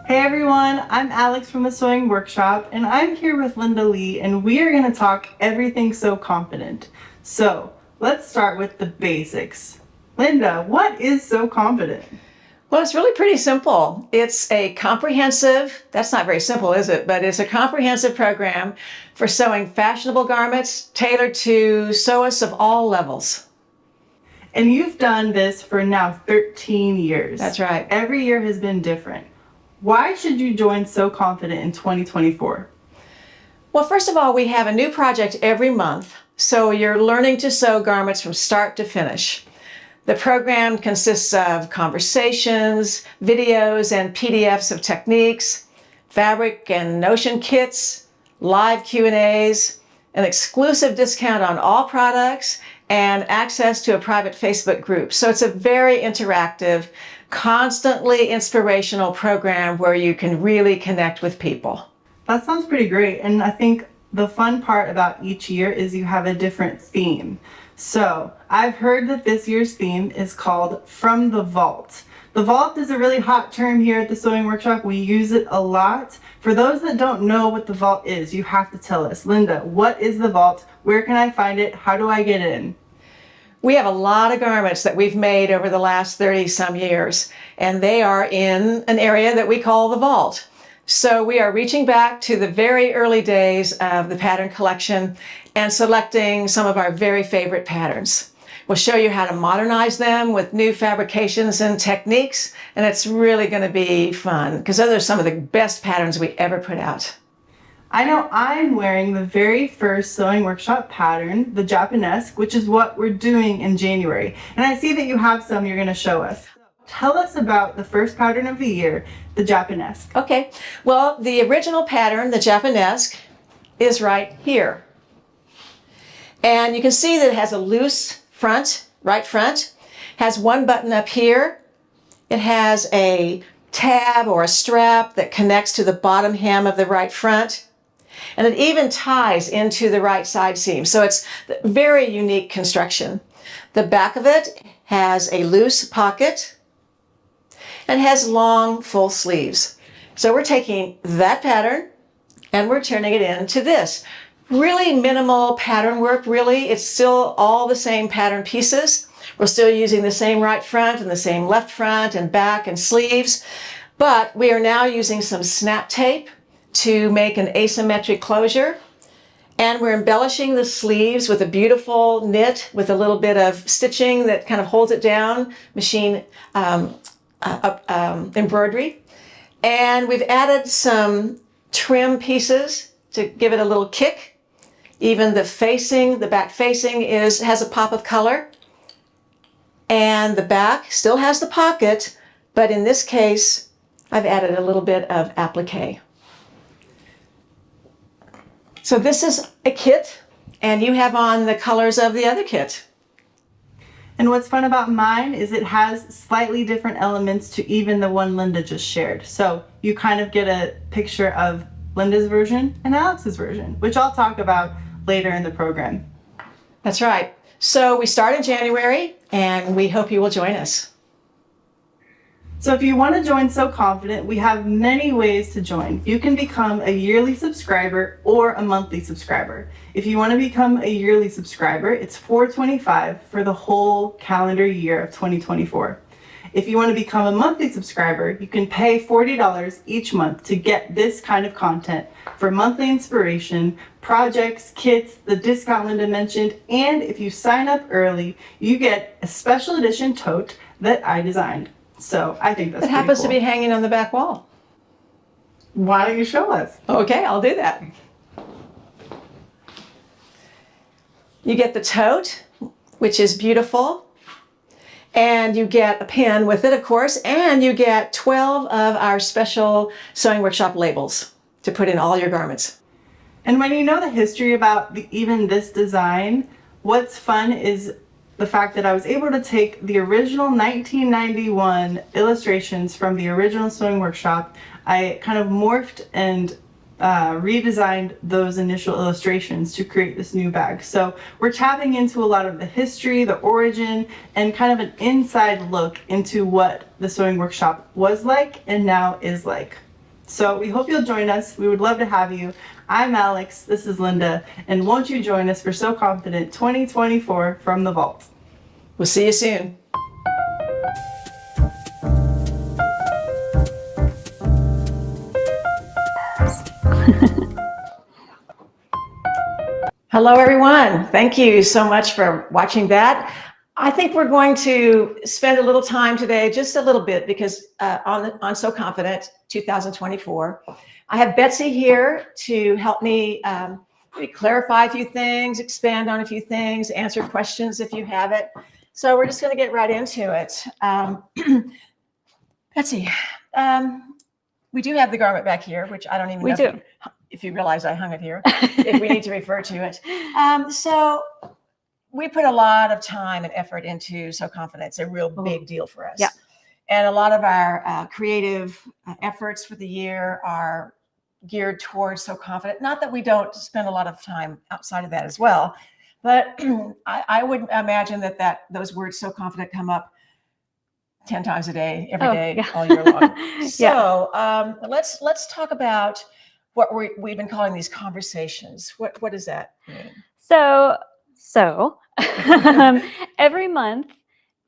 Hey everyone, I'm Alex from the Sewing Workshop, and I'm here with Linda Lee, and we are going to talk everything Sew Confident. So let's start with the basics. Linda, what is Sew Confident? Well, it's really pretty simple. It's a comprehensive, that's not very simple, is it? But it's a comprehensive program for sewing fashionable garments tailored to sewists of all levels. And you've done this for now 13 years. That's right. Every year has been different. Why should you join Sew Confident in 2024? Well, first of all, we have a new project every month, so you're learning to sew garments from start to finish. The program consists of conversations, videos, and PDFs of techniques, fabric and notion kits, live Q&As, an exclusive discount on all products, and access to a private Facebook group. So it's a very interactive, constantly inspirational program where you can really connect with people. That sounds pretty great, and I think the fun part about each year is you have a different theme. So I've heard that this year's theme is called From the Vault. The vault is a really hot term here at the Sewing Workshop. We use it a lot. For those that don't know what the vault is, you have to tell us. Linda, what is the vault? Where can I find it? How do I get in? We have a lot of garments that we've made over the last 30 some years, and they are in an area that we call the vault. So we are reaching back to the very early days of the pattern collection and selecting some of our very favorite patterns. We'll show you how to modernize them with new fabrications and techniques, and it's really going to be fun because those are some of the best patterns we ever put out. I know I'm wearing the very first Sewing Workshop pattern, the Japanesque, which is what we're doing in January. And I see that you have some you're going to show us. Tell us about the first pattern of the year, the Japanesque. Okay, well, the original pattern, the Japanesque, is right here. And you can see that it has a loose front, right front, has one button up here. It has a tab or a strap that connects to the bottom hem of the right front. And it even ties into the right side seam. So it's a very unique construction. The back of it has a loose pocket and has long full sleeves. So we're taking that pattern and we're turning it into this. Really minimal pattern work, really. It's still all the same pattern pieces. We're still using the same right front and the same left front and back and sleeves. But we are now using some snap tape to make an asymmetric closure. And we're embellishing the sleeves with a beautiful knit with a little bit of stitching that kind of holds it down, machine embroidery. And we've added some trim pieces to give it a little kick. Even the facing, the back facing has a pop of color. And the back still has the pocket, but in this case, I've added a little bit of applique. So this is a kit, and you have on the colors of the other kit. And what's fun about mine is it has slightly different elements to even the one Linda just shared. So you kind of get a picture of Linda's version and Alex's version, which I'll talk about later in the program. That's right. So we start in January, and we hope you will join us. So if you want to join Sew Confident, we have many ways to join. You can become a yearly subscriber or a monthly subscriber. If you want to become a yearly subscriber, it's $4.25 for the whole calendar year of 2024. If you want to become a monthly subscriber, you can pay $40 each month to get this kind of content for monthly inspiration, projects, kits, the discount Linda mentioned, and if you sign up early, you get a special edition tote that I designed. So I think that's It happens to be hanging on the back wall. Why don't you show us? Okay, I'll do that. You get the tote, which is beautiful. And you get a pin with it, of course, and you get 12 of our special Sewing Workshop labels to put in all your garments. And when you know the history about even this design, what's fun is the fact that I was able to take the original 1991 illustrations from the original Sewing Workshop. I kind of morphed and redesigned those initial illustrations to create this new bag. So we're tapping into a lot of the history, the origin, and kind of an inside look into what the sewing workshop was like and now is like. So we hope you'll join us. We would love to have you. I'm Alex, this is Linda, and won't you join us for Sew Confident 2024 from the Vault. We'll see you soon. Hello, everyone. Thank you so much for watching that. I think we're going to spend a little time today, just a little bit, because on Sew Confident 2024, I have Betsy here to help me maybe clarify a few things, expand on a few things, answer questions if you have it. So we're just going to get right into it. Betsy, we do have the garment back here, which I don't even know if you realize I hung it here, if we need to refer to it. So we put a lot of time and effort into Sew Confident. It's a real big deal for us. Yeah. And a lot of our creative efforts for the year are geared towards Sew Confident. Not that we don't spend a lot of time outside of that as well, but I would imagine that those words Sew Confident come up 10 times a day, every day, all year long. So let's talk about what we've been calling these conversations. What does that mean? So every month,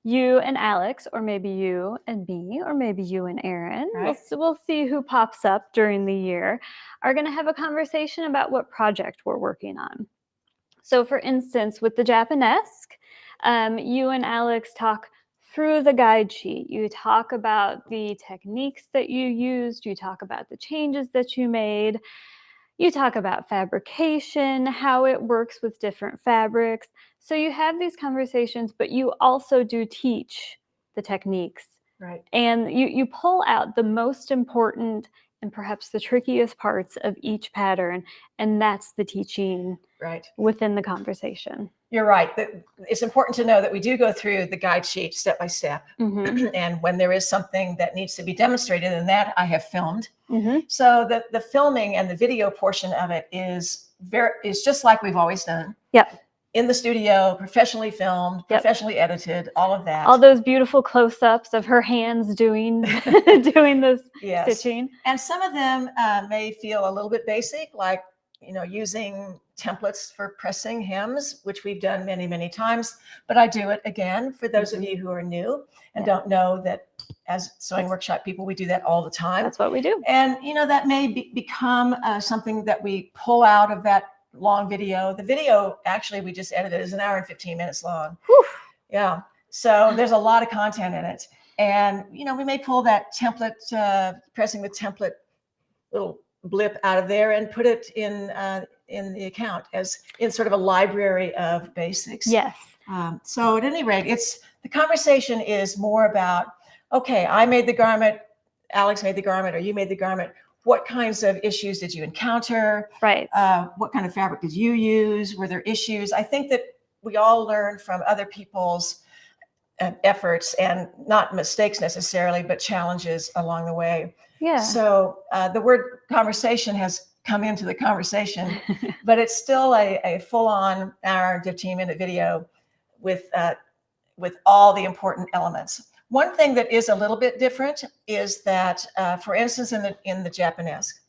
you and Alex, or maybe you and me, or maybe you and Aaron, Right. we'll see who pops up during the year, are going to have a conversation about what project we're working on. So for instance, with the Japanesque, you and Alex talk through the guide sheet. You talk about the techniques that you used. You talk about the changes that you made. You talk about fabrication, how it works with different fabrics. So you have these conversations, but you also do teach the techniques. Right. And you pull out the most important and perhaps the trickiest parts of each pattern, and that's the teaching within the conversation. You're right. It's important to know that we do go through the guide sheet step by step. Mm-hmm. And when there is something that needs to be demonstrated, and that I have filmed. Mm-hmm. So the filming and the video portion of it is just like we've always done. Yep. In the studio, professionally filmed, professionally edited, all of that. All those beautiful close-ups of her hands doing this stitching. And some of them may feel a little bit basic, like using templates for pressing hems, which we've done many, many times. But I do it again for those of you who are new and don't know that as sewing workshop people, we do that all the time. That's what we do. And that may become something that we pull out of that long video. The video, actually, we just edited is 1 hour and 15 minutes long. Whew. Yeah. So there's a lot of content in it. And, we may pull that template, pressing the template little blip out of there and put it in the account as in sort of a library of basics. Yes. So at any rate, the conversation is more about, okay, I made the garment, Alex made the garment, or you made the garment. What kinds of issues did you encounter? Right. What kind of fabric did you use? Were there issues? I think that we all learn from other people's efforts, and not mistakes necessarily, but challenges along the way. Yeah. So the word conversation has come into the conversation, but it's still a full-on hour and 15-minute video with all the important elements. One thing that is a little bit different is that, for instance, in the Japanesque,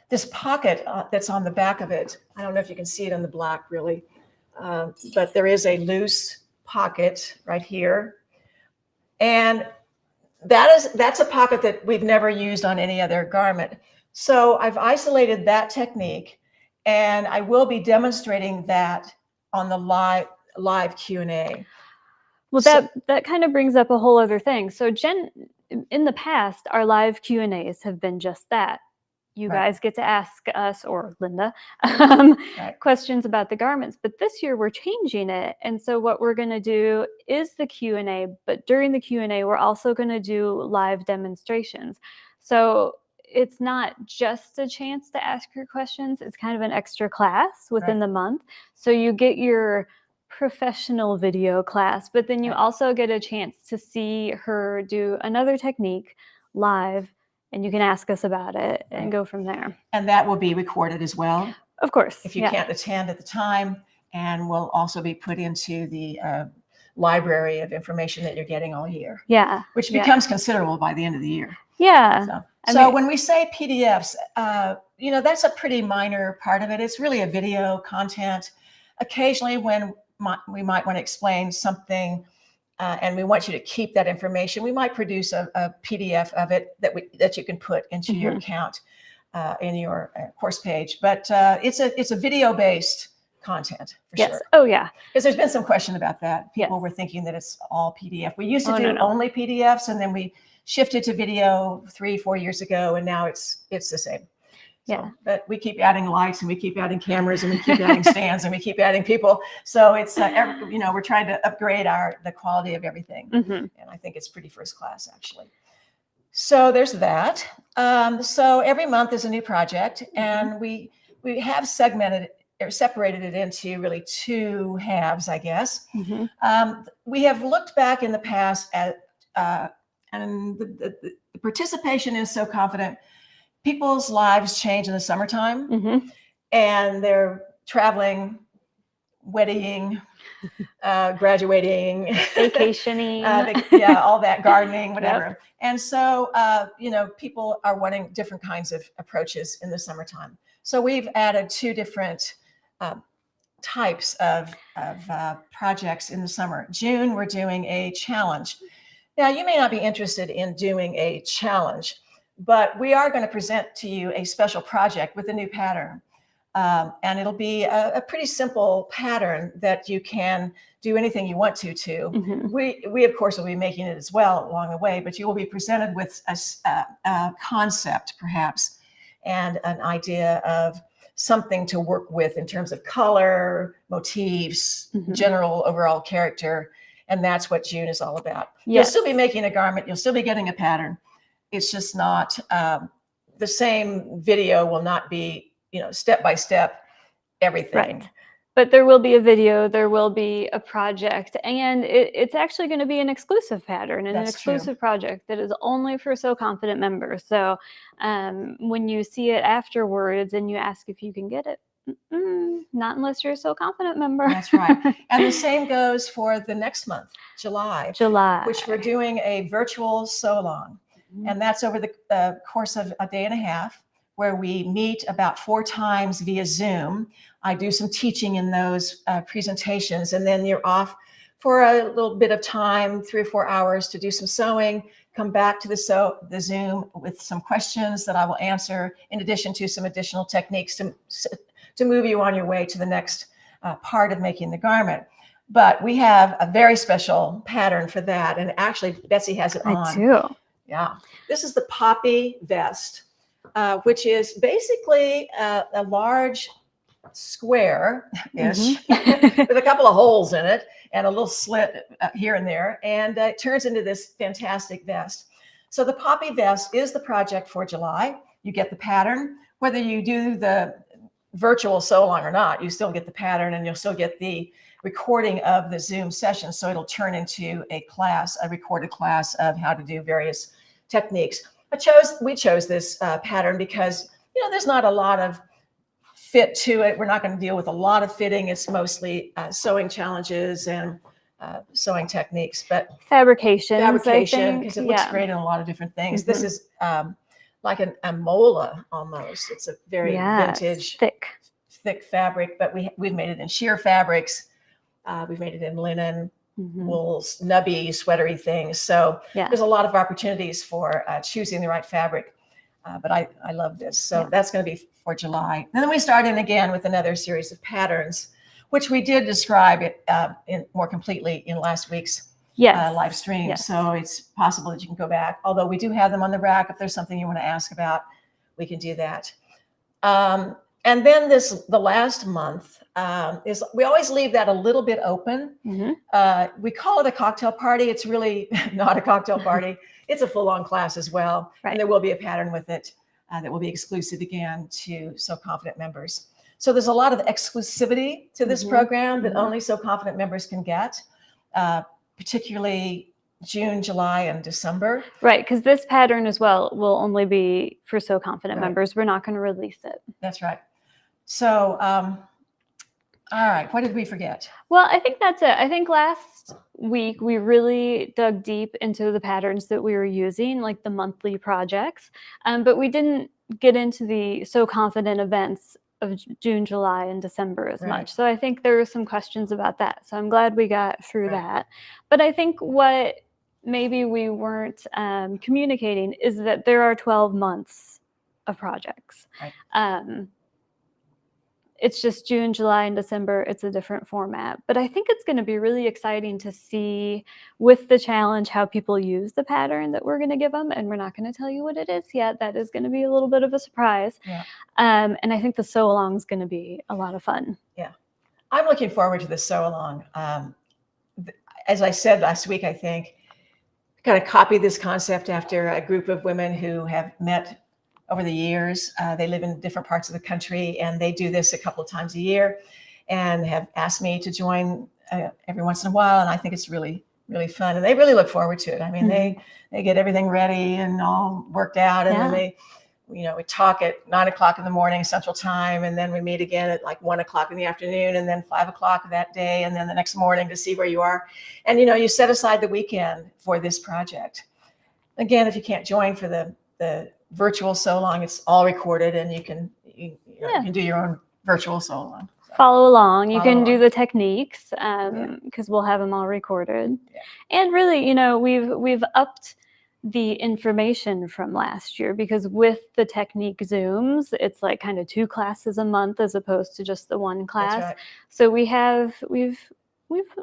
this pocket that's on the back of it, I don't know if you can see it in the black really, but there is a loose pocket right here. And that's a pocket that we've never used on any other garment. So I've isolated that technique, and I will be demonstrating that on the live Q&A. Well, that kind of brings up a whole other thing. So in the past, our live Q&As have been just that. You guys get to ask us, or Linda, questions about the garments. But this year we're changing it. And so what we're going to do is the Q&A, but during the Q&A, we're also going to do live demonstrations. So it's not just a chance to ask your questions. It's kind of an extra class within the month. So you get your professional video class, but then you also get a chance to see her do another technique live and you can ask us about it and Right. go from there. And that will be recorded as well, Of course. if you yeah. can't attend at the time, and will also be put into the library of information that you're getting all year, Yeah. which yeah. becomes considerable by the end of the year. Yeah. So, I so mean- when we say PDFs, that's a pretty minor part of it. It's really a video content. Occasionally, when we might want to explain something, and we want you to keep that information, we might produce a PDF of it that you can put into your account in your course page. But it's a video-based content for Yes. sure. Oh, yeah. Because there's been some question about that. People Yes. were thinking that it's all PDF. We used to Oh, do no. only PDFs, and then we shifted to video 3-4 years ago, and now it's the same. So, Yeah. but we keep adding lights, and we keep adding cameras, and we keep adding stands, and we keep adding people. So it's we're trying to upgrade the quality of everything, and I think it's pretty first class actually. So there's that. So every month is a new project, and we have separated it into really two halves, I guess. We have looked back in the past at, and the participation is so confident. People's lives change in the summertime, and they're traveling, wedding, graduating, Vacationing. all that, gardening, whatever. Yep. And so, people are wanting different kinds of approaches in the summertime. So we've added two different types of projects in the summer. June, we're doing a challenge. Now, you may not be interested in doing a challenge, but we are going to present to you a special project with a new pattern. And it'll be a pretty simple pattern that you can do anything you want to. We of course will be making it as well along the way, but you will be presented with a concept perhaps, and an idea of something to work with in terms of color, motifs, general overall character. And that's what June is all about. Yes. You'll still be making a garment. You'll still be getting a pattern. It's just not the same video will not be, step by step, everything. Right. But there will be a video, there will be a project, and it's actually going to be an exclusive pattern and an exclusive project that is only for So Confident members. So when you see it afterwards and you ask if you can get it, not unless you're a So Confident member. That's right. And the same goes for the next month, July, which we're doing a virtual sew-along. And that's over the course of a day and a half, where we meet about 4 times via Zoom. I do some teaching in those presentations, and then you're off for a little bit of time, 3 or 4 hours, to do some sewing, come back to the Zoom with some questions that I will answer, in addition to some additional techniques to move you on your way to the next part of making the garment. But we have a very special pattern for that, and actually Betsy has it on. I do. Yeah, this is the poppy vest, which is basically a large square-ish with a couple of holes in it and a little slit here and there, and it turns into this fantastic vest. So the poppy vest is the project for July. You get the pattern, whether you do the virtual sew-along or not, you still get the pattern, and you'll still get the recording of the Zoom session. So it'll turn into a recorded class of how to do various techniques. We chose this pattern because, there's not a lot of fit to it. We're not going to deal with a lot of fitting. It's mostly sewing challenges and sewing techniques, but fabrication, because it looks great in a lot of different things. This is like a mola almost. It's a very vintage, thick fabric, but we've made it in sheer fabrics. We've made it in linen, wools, nubby, sweatery things. So there's a lot of opportunities for choosing the right fabric. But I love this. So that's going to be for July. And then we start in again with another series of patterns, which we did describe in more completely in last week's live stream. So it's possible that you can go back. Although we do have them on the rack. If there's something you want to ask about, we can do that. And then the last month is, we always leave that a little bit open. We call it a cocktail party. It's really not a cocktail party. It's a full-on class as well. Right. And there will be a pattern with it that will be exclusive again to So Confident members. So there's a lot of exclusivity to this program that only So Confident members can get, particularly June, July, and December. Right, because this pattern as well will only be for So Confident Right. members. We're not going to release it. That's right. So, all right, what did we forget? Well, I think that's it. I think last week we really dug deep into the patterns that we were using, like the monthly projects, but we didn't get into the So Confident events of June, July, and December as Right. much. So I think there were some questions about that. So I'm glad we got through Right. that. But I think what maybe we weren't communicating is that there are 12 months of projects. Right. It's just June, July, and December. It's a different format. But I think it's going to be really exciting to see with the challenge how people use the pattern that we're going to give them. And we're not going to tell you what it is yet. That is going to be a little bit of a surprise. Yeah. And I think the sew along is going to be a lot of fun. Yeah. I'm looking forward to the sew along. As I said last week, I think kind of copied this concept after a group of women who have met over the years. They live in different parts of the country, and they do this a couple of times a year and have asked me to join every once in a while. And I think it's really, really fun. And they really look forward to it. I mean, they get everything ready and all worked out. And then they, we talk at 9 o'clock in the morning Central Time. And then we meet again at like 1 o'clock in the afternoon, and then 5 o'clock that day. And then the next morning to see where you are. And, you set aside the weekend for this project. Again, if you can't join for the virtual sew along, it's all recorded, and you can you can do your own virtual sew along. So. Follow along. You can do the techniques because we'll have them all recorded. Yeah. And really, we've upped the information from last year, because with the technique Zooms, it's like kind of 2 classes a month as opposed to just the 1 class. That's right. So we've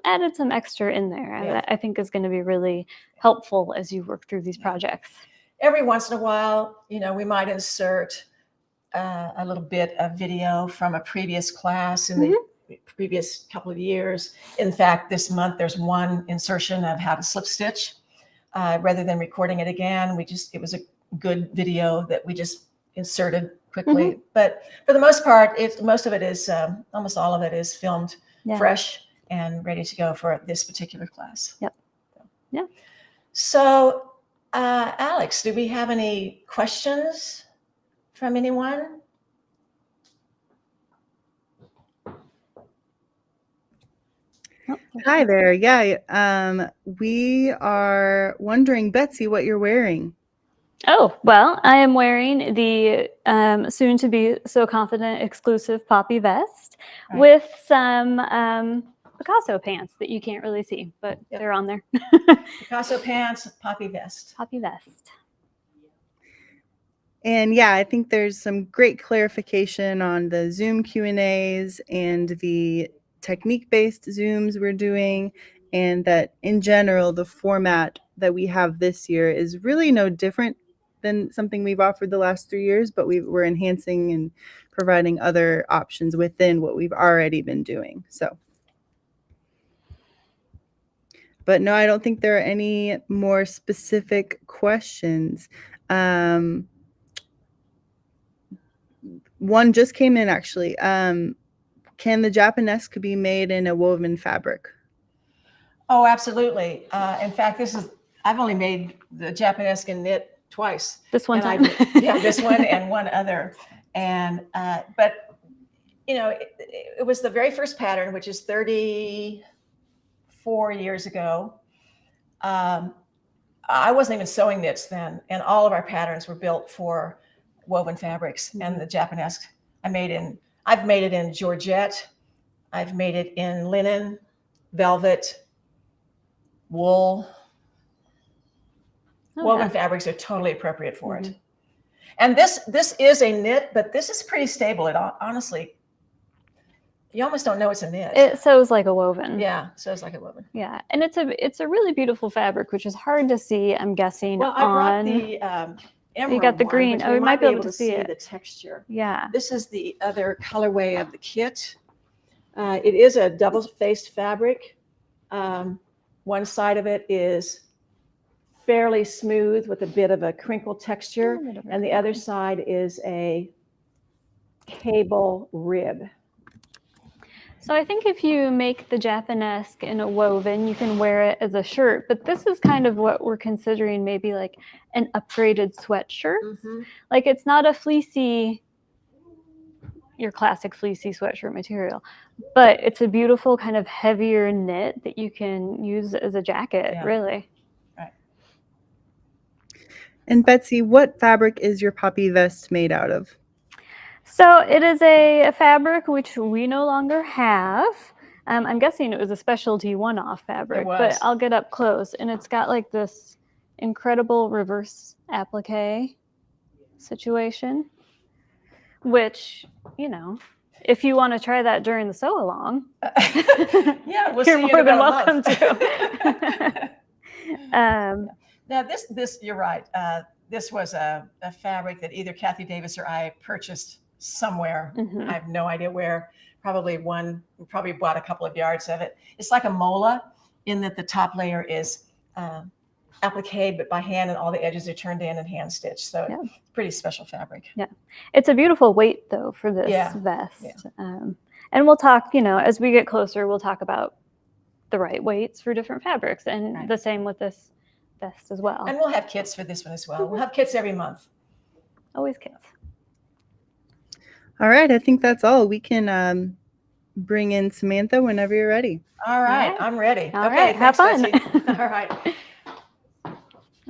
added some extra in there that I think is going to be really helpful as you work through these projects. Every once in a while, we might insert a little bit of video from a previous class in the previous couple of years. In fact, this month there's one insertion of how to slip stitch. Rather than recording it again, it was a good video that we just inserted quickly. But for the most part, almost all of it is filmed fresh and ready to go for this particular class. Yep. Yeah. So, Alex, do we have any questions from anyone? Hi there. Yeah. We are wondering, Betsy, what you're wearing. Oh, well, I am wearing the soon to be So Confident exclusive poppy vest with some Picasso pants that you can't really see, but they're on there. Picasso pants, poppy vest. Poppy vest. And yeah, I think there's some great clarification on the Zoom Q&As and the technique-based Zooms we're doing, and that in general, the format that we have this year is really no different than something we've offered the last 3 years, but we're enhancing and providing other options within what we've already been doing. So, but no, I don't think there are any more specific questions. One just came in actually. Can the Japanesque be made in a woven fabric? Oh, absolutely. In fact, I've only made the Japanesque in knit twice. This one time. This one and one other. And, but, it was the very first pattern, which is 34 years ago. I wasn't even sewing knits then. And all of our patterns were built for woven fabrics. And the Japanesque I've made it in georgette. I've made it in linen, velvet, wool. Woven fabrics are totally appropriate for it. And this is a knit, but this is pretty stable. It honestly, you almost don't know it's a knit. It sews like a woven. Yeah, sews like a woven. Yeah, and it's a really beautiful fabric, which is hard to see, I'm guessing. Well, I brought the emerald. You got the green. Oh, you might be able to see the texture. Yeah. This is the other colorway of the kit. It is a double-faced fabric. One side of it is fairly smooth with a bit of a crinkle texture, and the other side is a cable rib. So I think if you make the Japanesque in a woven, you can wear it as a shirt. But this is kind of what we're considering, maybe like an upgraded sweatshirt. Mm-hmm. Like it's not a fleecy, your classic fleecy sweatshirt material, but it's a beautiful kind of heavier knit that you can use as a jacket, Yeah. really. Right. And Betsy, what fabric is your poppy vest made out of? So it is a fabric which we no longer have. I'm guessing it was a specialty one-off fabric, It was. but I'll get up close, and it's got like this incredible reverse applique situation, which, you know, if you want to try that during the sew along, Yeah, we'll you're see you more in than about a welcome month. to. Now this you're right. This was a fabric that either Kathy Davis or I purchased somewhere. Mhm. I have no idea where. Probably bought a couple of yards of it. It's like a mola in that the top layer is appliqued, but by hand, and all the edges are turned in and hand stitched. So Yeah. it's pretty special fabric. Yeah, it's a beautiful weight though for this vest. Yeah. And we'll talk, you know, as we get closer, we'll talk about the right weights for different fabrics, and Right. the same with this vest as well. And we'll have kits for this one as well. We'll have kits every month. Always kits. All right, I think that's all. We can bring in Samantha whenever you're ready. All right, right. I'm ready. All Okay, right, have thanks, fun. Betsy. All right,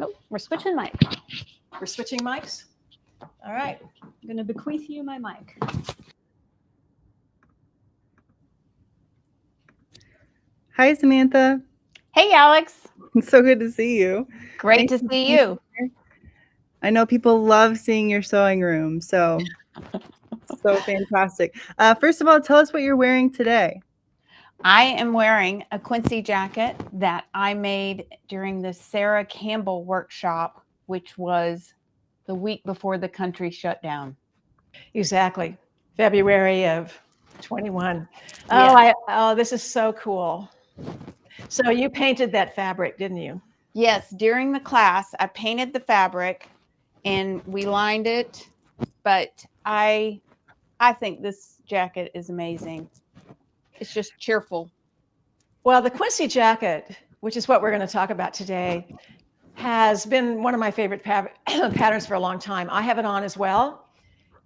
Oh, we're switching mic. we're switching mics. All right. I'm going to bequeath you my mic. Hi, Samantha. Hey, Alex. It's so good to see you. Great Thanks to for see being you. here. I know people love seeing your sewing room, so fantastic. First of all, tell us what you're wearing today. I am wearing a Quincy jacket that I made during the Sarah Campbell workshop, which was the week before the country shut down. Exactly. February of 21. Yeah. Oh, this is so cool. So you painted that fabric, didn't you? Yes, during the class, I painted the fabric and we lined it, but I think this jacket is amazing. It's just cheerful. Well, the Quincy jacket, which is what we're going to talk about today, has been one of my favorite patterns for a long time. I have it on as well.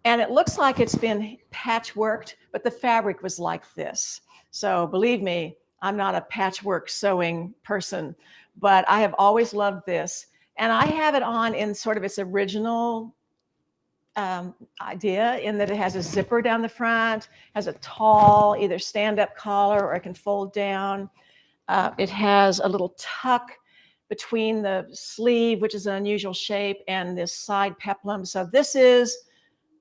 And it looks like it's been patchworked, but the fabric was like this. So believe me, I'm not a patchwork sewing person, but I have always loved this. And I have it on in sort of its original idea, in that it has a zipper down the front, has a tall either stand-up collar or it can fold down. It has a little tuck between the sleeve, which is an unusual shape, and this side peplum. So this is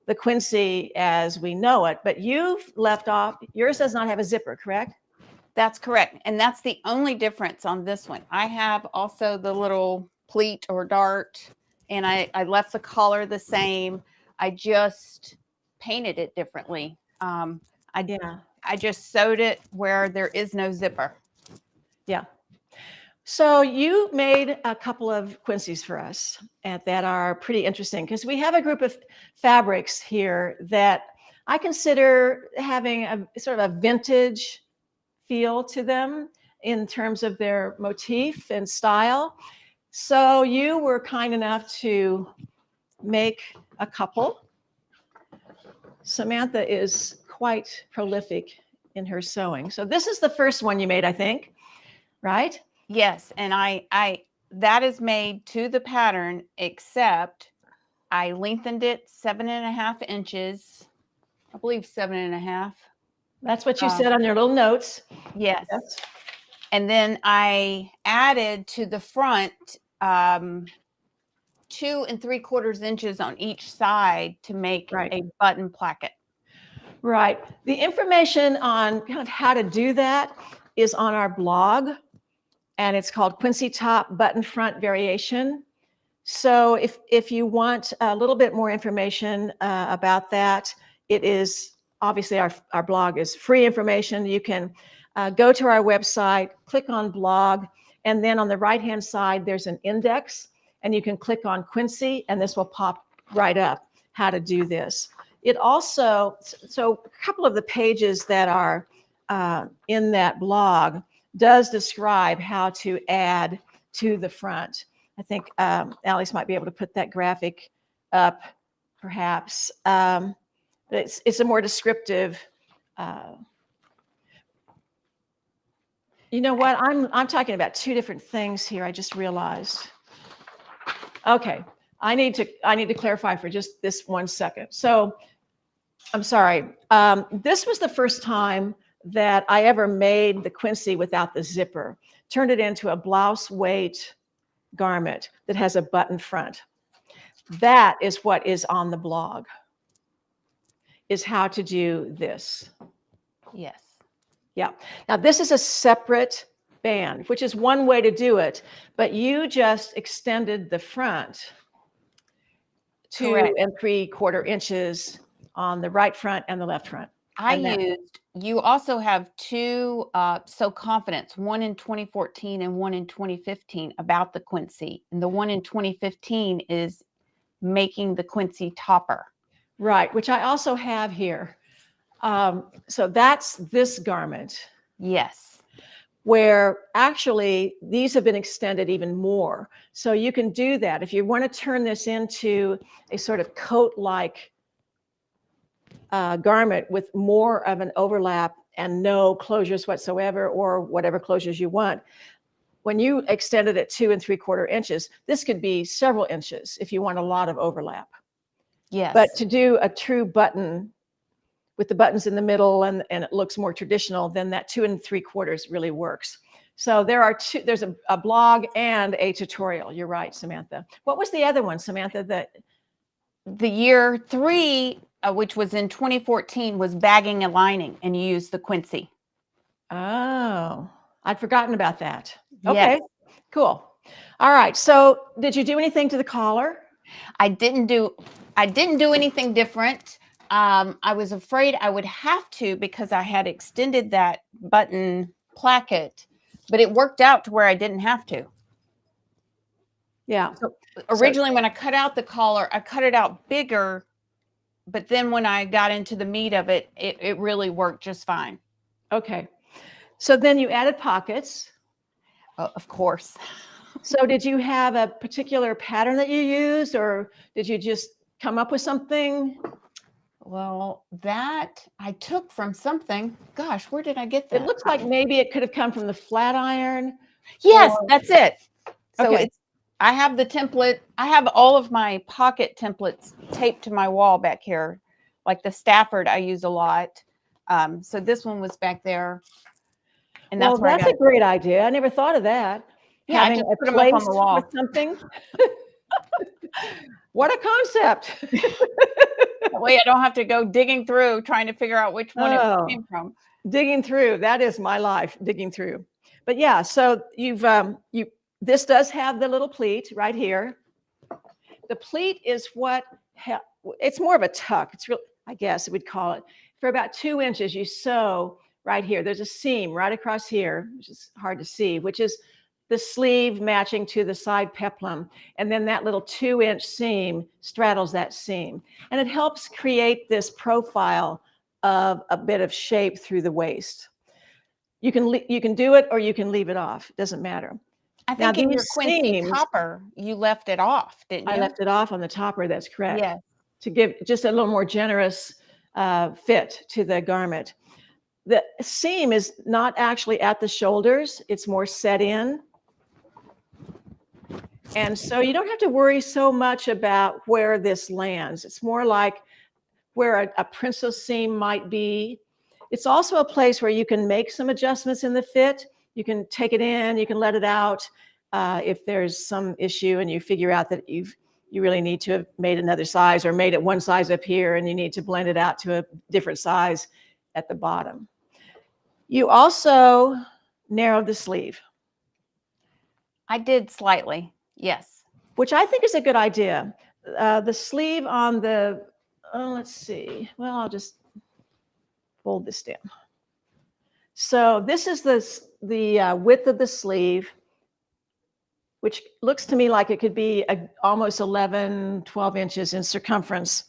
the Quincy as we know it, but you've left off, yours does not have a zipper, correct? That's correct. And that's the only difference on this one. I have also the little pleat or dart, and I left the collar the same. I just painted it differently. I just sewed it where there is no zipper. Yeah. So you made a couple of Quincy's for us that are pretty interesting, because we have a group of fabrics here that I consider having a sort of a vintage feel to them in terms of their motif and style. So you were kind enough to make a couple. Samantha is quite prolific in her sewing. So this is the first one you made, I think, right? Yes, and I that is made to the pattern, except I lengthened it 7.5 inches. I believe 7.5. That's what you said on your little notes. Yes. Yes. And then I added to the front 2 3/4 inches on each side to make a button placket. Right. The information on kind of how to do that is on our blog, and it's called Quincy Top Button Front Variation. So if you want a little bit more information about that, it is obviously our blog is free information. You can go to our website, click on blog, and then on the right-hand side, there's an index, and you can click on Quincy, and this will pop right up how to do this. It also, so a couple of the pages that are in that blog does describe how to add to the front. I think Alex might be able to put that graphic up, perhaps. It's a more descriptive. You know what? I'm talking about two different things here. I just realized. Okay, I need to clarify for just this 1 second. So, I'm sorry. This was the first time that I ever made the Quincy without the zipper. Turned it into a blouse weight garment that has a button front. That is what is on the blog. Is how to do this. Yes. Yeah. Now this is a separate band, which is one way to do it, but you just extended the front 2 3/4 inches on the right front and the left front. You also have two So Confidence, one in 2014 and one in 2015 about the Quincy. And the one in 2015 is making the Quincy topper. Right, which I also have here. So that's this garment. Yes. Where actually these have been extended even more. So you can do that. If you want to turn this into a sort of coat-like garment with more of an overlap and no closures whatsoever, or whatever closures you want, when you extended it 2 3/4 inches, this could be several inches if you want a lot of overlap. Yes. But to do a true button with the buttons in the middle and it looks more traditional, then that 2 3/4 really works. So there's a blog and a tutorial. You're right, Samantha. What was the other one, Samantha? The year 3, which was in 2014, was bagging and lining, and you used the Quincy. Oh, I'd forgotten about that. Yes. Okay, cool. All right. So did you do anything to the collar? I didn't do anything different. I was afraid I would have to because I had extended that button placket, but it worked out to where I didn't have to. Yeah. So originally, when I cut out the collar, I cut it out bigger, but then when I got into the meat of it, it really worked just fine. Okay. So then you added pockets. Of course. So did you have a particular pattern that you used, or did you just come up with something? Well, that I took from something. Gosh, where did I get that? It looks like maybe it could have come from the flat iron. Yes, that's it. So Okay. I have the template. I have all of my pocket templates taped to my wall back here. Like the Stafford I use a lot. So this one was back there. And that's where I got a great idea. I never thought of that. Yeah, Having I just a put them up on place the wall. for something. What a concept. That way I don't have to go digging through trying to figure out which one it came from. Digging through, that is my life, digging through. But yeah, so this does have the little pleat right here. The pleat is it's more of a tuck. It's real, I guess we'd call it. For about 2 inches, you sew right here. There's a seam right across here, which is hard to see, which is the sleeve matching to the side peplum. And then that little 2-inch seam straddles that seam. And it helps create this profile of a bit of shape through the waist. You can do it or you can leave it off. It doesn't matter. I think in your Quincy topper, you left it off, didn't you? I left it off on the topper, that's correct. Yes. To give just a little more generous fit to the garment. The seam is not actually at the shoulders. It's more set in. And so you don't have to worry so much about where this lands. It's more like where a princess seam might be. It's also a place where you can make some adjustments in the fit. You can take it in, you can let it out if there's some issue and you figure out that you really need to have made another size or made it one size up here and you need to blend it out to a different size at the bottom. You also narrowed the sleeve. I did slightly, yes. Which I think is a good idea. The sleeve on the, let's see. Well, I'll just fold this down. So this is the width of the sleeve, which looks to me like it could be almost 11, 12 inches in circumference.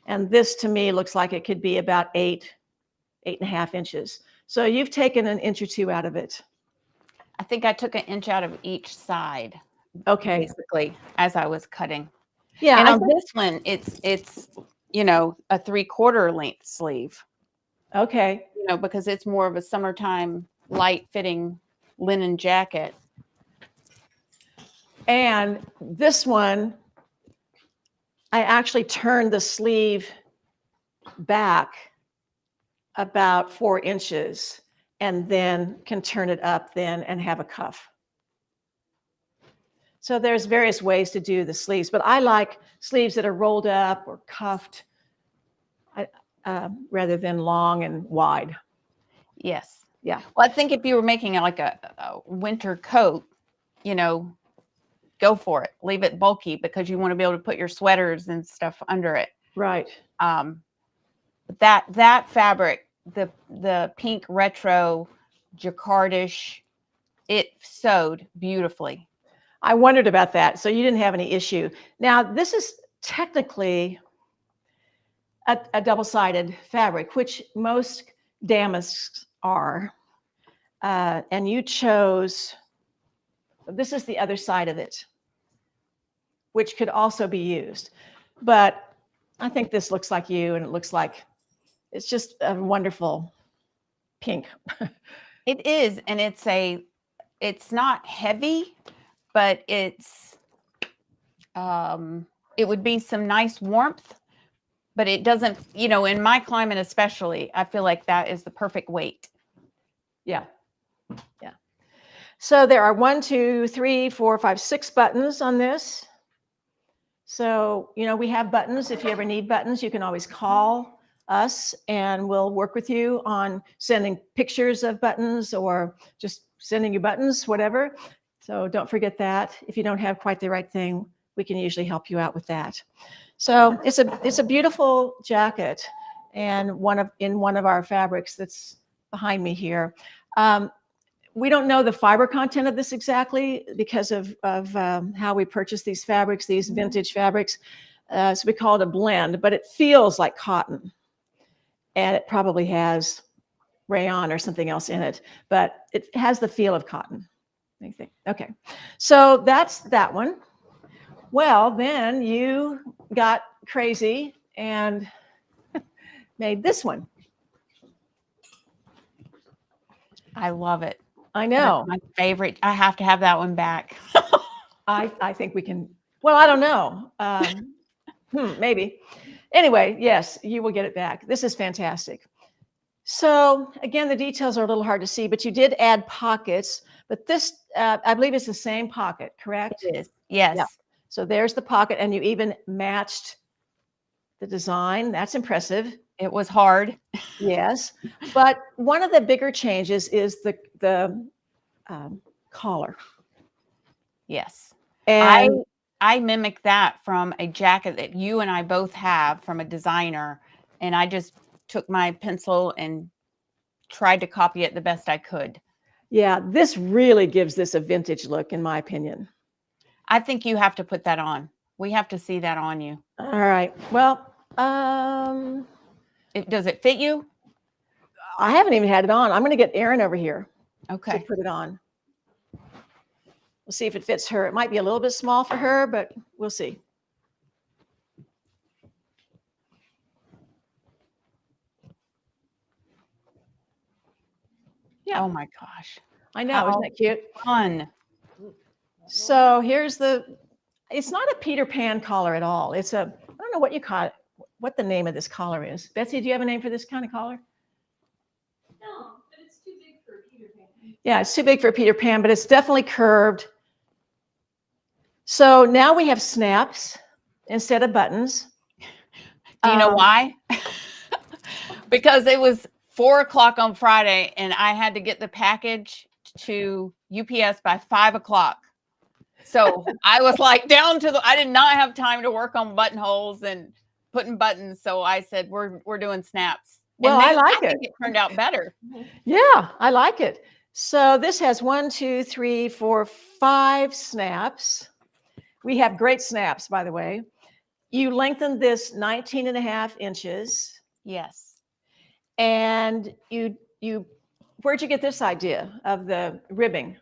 And this to me looks like it could be about 8.5 inches. So you've taken an inch or two out of it. I think I took an inch out of each side, Okay. basically, as I was cutting. Yeah. And I on think, this one, it's you know, a 3/4 length sleeve, okay. you know, because it's more of a summertime light fitting linen jacket. And this one, I actually turned the sleeve back about 4 inches and then can turn it up then and have a cuff. So there's various ways to do the sleeves, but I like sleeves that are rolled up or cuffed rather than long and wide. Yes. Yeah. Well, I think if you were making it like a winter coat, you know, go for it. Leave it bulky because you want to be able to put your sweaters and stuff under it. Right. But that fabric, the pink retro jacquardish, it sewed beautifully. I wondered about that. So you didn't have any issue. Now, this is technically a double-sided fabric, which most damasks are. And you chose, this is the other side of it, which could also be used. But I think this looks like you, and it looks like it's just a wonderful pink. It is, and it's not heavy, but it's it would be some nice warmth, but it doesn't, you know, in my climate especially, I feel like that is the perfect weight. Yeah. Yeah. So there are 1, 2, 3, 4, 5, 6 buttons on this. So, you know, we have buttons. If you ever need buttons, you can always call us and we'll work with you on sending pictures of buttons or just sending you buttons, whatever. So don't forget that. If you don't have quite the right thing, we can usually help you out with that. So it's a beautiful jacket, and in one of our fabrics that's behind me here. We don't know the fiber content of this exactly because of how we purchase these fabrics, these vintage fabrics. So we call it a blend, but it feels like cotton. And it probably has rayon or something else in it, but it has the feel of cotton. I think. Okay, so that's that one. Well, then you got crazy and made this one. I love it. I That's know. my favorite. I have to have that one back. I think we can, well, I don't know. Maybe. Anyway, yes, you will get it back. This is fantastic. So again, the details are a little hard to see, but you did add pockets, but this, I believe it's the same pocket, correct? It is. Yes. Yeah. So there's the pocket, and you even matched the design. That's impressive. It was hard. Yes. But one of the bigger changes is the collar. Yes. And I mimicked that from a jacket that you and I both have from a designer, and I just took my pencil and tried to copy it the best I could. yeah, this really gives this a vintage look, in my opinion. I think you have to put that on. We have to see that on you. All right. Well, Does it fit you? I haven't even had it on. I'm going to get Erin over here to Okay. put it on. We'll see if it fits her. It might be a little bit small for her, but we'll see. Yeah. Oh my gosh. I know. How Isn't that cute? fun. So here's it's not a Peter Pan collar at all. It's I don't know what you call it, what the name of this collar is. Betsy, do you have a name for this kind of collar? No, but it's too big for Peter Pan. Yeah, it's too big for a Peter Pan, but it's definitely curved. So now we have snaps instead of buttons. Do you know why? Because it was 4 o'clock on Friday and I had to get the package to UPS by 5 o'clock. So I was like I did not have time to work on buttonholes and putting buttons. So I said, we're doing snaps. Well, and I like think it turned out better. Yeah, I like it. So this has 1, 2, 3, 4, 5 snaps. We have great snaps, by the way. You lengthened this 19.5 inches. Yes. And you where'd you get this idea of the ribbing?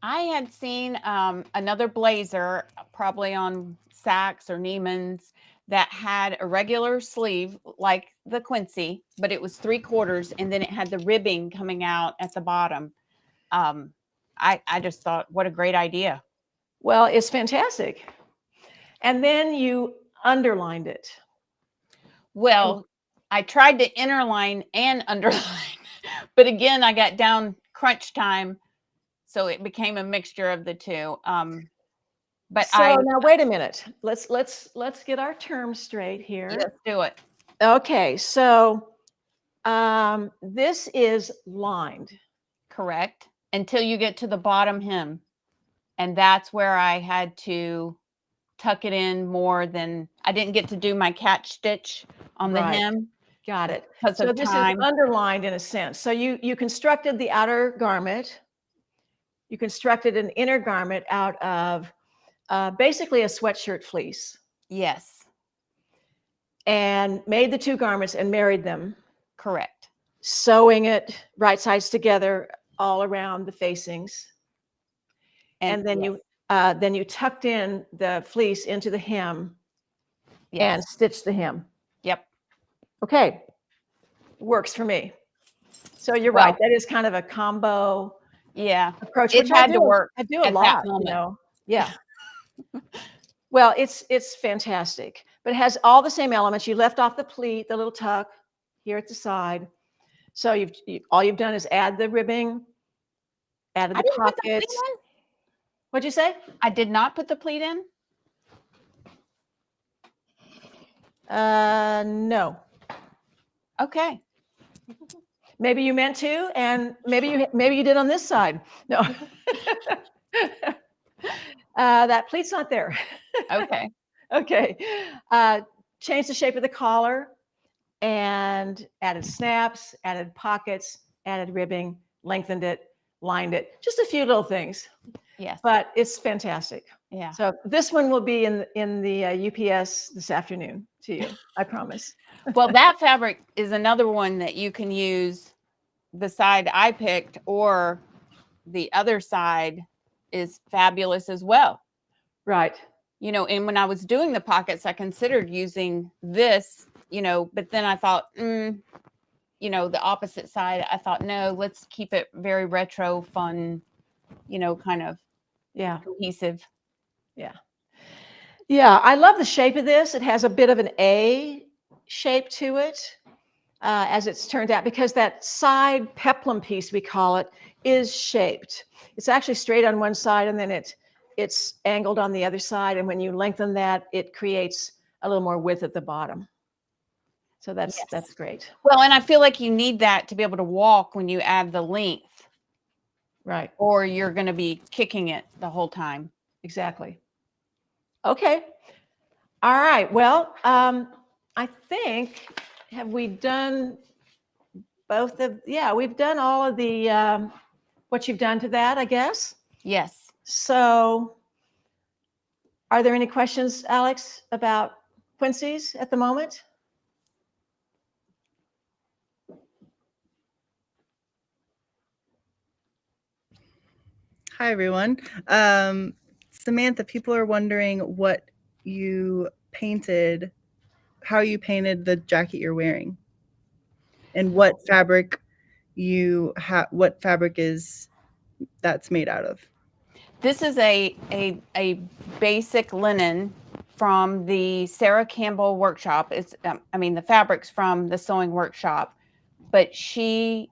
I had seen another blazer, probably on Saks or Neiman's, that had a regular sleeve like the Quincy, but it was 3/4, and then it had the ribbing coming out at the bottom. I just thought, what a great idea. Well, it's fantastic. And then you underlined it. Well, I tried to interline and underline, but again, I got down crunch time, so it became a mixture of the two. But So now wait a minute. Let's get our terms straight here. let's do it. Okay, so this is lined. Correct. Until you get to the bottom hem. And that's where I had to tuck it in more than I didn't get to do my catch stitch on the Right. hem Got it. because So of this time. is underlined in a sense. So you constructed the outer garment. You constructed an inner garment out of basically a sweatshirt fleece Yes, and made the two garments and married them, correct. sewing it right sides together all around the facings. And then you tucked in the fleece into the hem and yes. stitched the hem. Yep. Okay, works for me. So you're Well, right. That is kind of a combo yeah. approach, It which had to work I do a at that lot, moment. Yeah. Well, it's fantastic, but it has all the same elements. You left off the pleat, the little tuck here at the side. So all you've done is add the ribbing, added I the didn't put the pleat pockets. in. What'd you say? I did not put the pleat in. No. Okay. Maybe you meant to, and maybe you did on this side. No. That pleat's not there. Okay. Okay. Changed the shape of the collar and added snaps, added pockets, added ribbing, lengthened it, lined it. Just a few little things, Yes. but it's fantastic. Yeah. So this one will be in the UPS this afternoon to you, I promise. Well, that fabric is another one that you can use. The side I picked or the other side is fabulous as well. Right. You know, and when I was doing the pockets, I considered using this, you know, but then I thought, you know, the opposite side, I thought, no, let's keep it very retro, fun, you know, kind of cohesive. Yeah. Yeah, I love the shape of this. It has a bit of an A shape to it, as it's turned out, because that side peplum piece, we call it, is shaped. It's actually straight on one side, and then it's angled on the other side. And when you lengthen that, it creates a little more width at the bottom. So that's great. Well, and I feel like you need that to be able to walk when you add the length. Right. Or you're going to be kicking it the whole time. Exactly. Okay. All right. Well, I think, have we done both of, we've done all of the, what you've done to that, I guess. Yes. So are there any questions, Alex, about Quincy's at the moment? Hi, everyone. Samantha, people are wondering what you painted, how you painted the jacket you're wearing, and what fabric what fabric is that's made out of. This is a basic linen from the Sarah Campbell workshop. It's I mean the fabric's from the sewing workshop, but she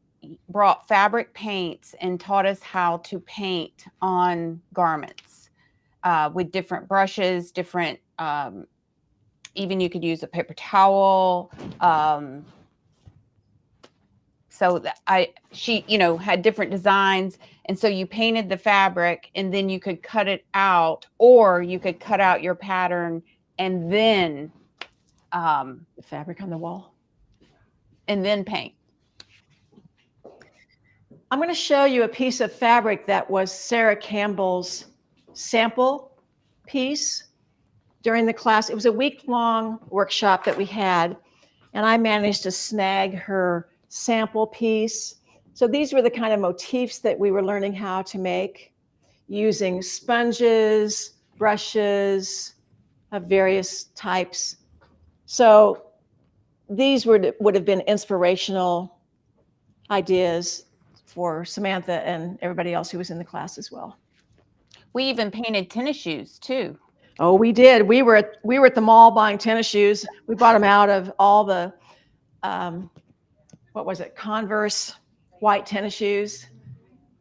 brought fabric paints and taught us how to paint on garments with different brushes, different even you could use a paper towel. So that she, you know, had different designs. And so you painted the fabric and then you could cut it out, or you could cut out your pattern and then The fabric on the wall. and then paint. I'm going to show you a piece of fabric that was Sarah Campbell's sample piece during the class. It was a week-long workshop that we had, and I managed to snag her sample piece So these were the kind of motifs that we were learning how to make using sponges, brushes of various types. So these would have been inspirational ideas for Samantha and everybody else who was in the class as well. We even painted tennis shoes too. Oh, we did. We were at the mall buying tennis shoes. We bought them out of all the, what was it, Converse white tennis shoes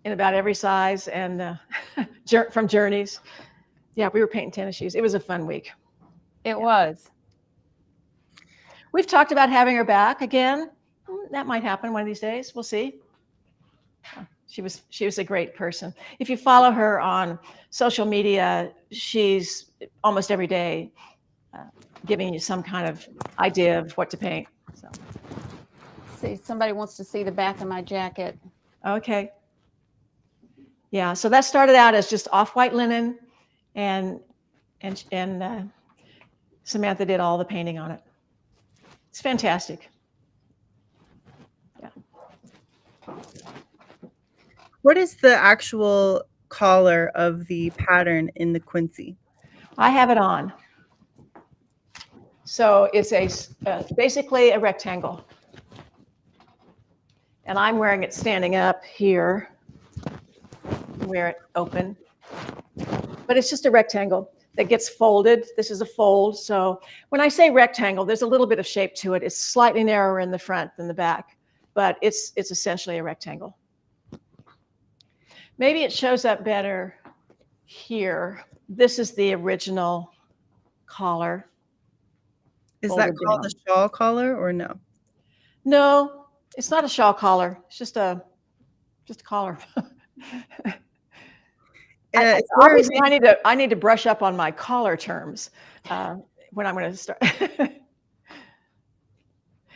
in about every size, and from Journeys. Yeah, we were painting tennis shoes. It was a fun week. It was. We've talked about having her back again. That might happen one of these days. We'll see. She was a great person. If you follow her on social media, she's almost every day giving you some kind of idea of what to paint. So. See, somebody wants to see the back of my jacket. Okay. Yeah, so that started out as just off-white linen, and Samantha did all the painting on it. It's fantastic. Yeah. What is the actual collar of the pattern in the Quincy? I have it on. So it's basically a rectangle. And I'm wearing it standing up here. Wear it open. But it's just a rectangle that gets folded. This is a fold. So when I say rectangle, there's a little bit of shape to it. It's slightly narrower in the front than the back, but it's essentially a rectangle. Maybe it shows up better here. This is the original collar. Is that called a shawl collar or no? No, it's not a shawl collar. It's just a collar. Obviously, I need to brush up on my collar terms when I'm going to start.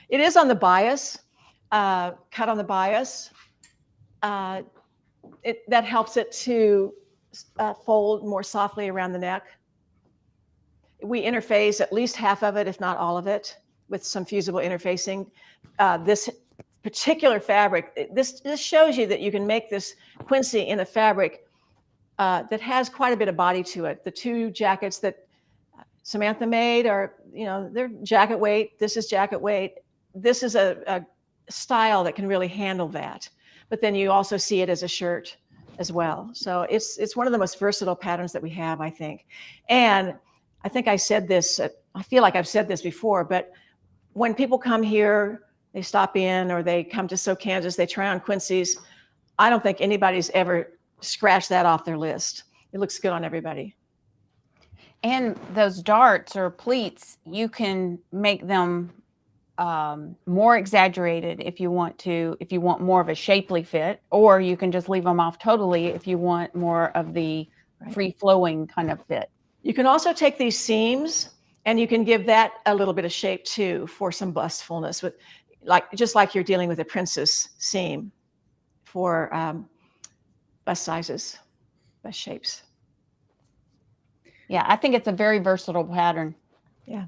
It is on the bias, cut on the bias. That helps it to fold more softly around the neck. We interface at least half of it, if not all of it, with some fusible interfacing. This particular fabric, this shows you that you can make this Quincy in a fabric that has quite a bit of body to it. The two jackets that Samantha made are, they're jacket weight. This is jacket weight. This is a style that can really handle that. But then you also see it as a shirt as well. So it's one of the most versatile patterns that we have, I think. And I think I said this, I feel like I've said this before, but when people come here, they stop in or they come to Sew Kansas, they try on Quincy's, I don't think anybody's ever scratched that off their list. It looks good on everybody. And those darts or pleats, you can make them more exaggerated if you want more of a shapely fit, or you can just leave them off totally if you want more of the free-flowing kind of fit. You can also take these seams and you can give that a little bit of shape too for some bust fullness, with just like you're dealing with a princess seam for bust sizes, bust shapes. Yeah, I think it's a very versatile pattern. Yeah.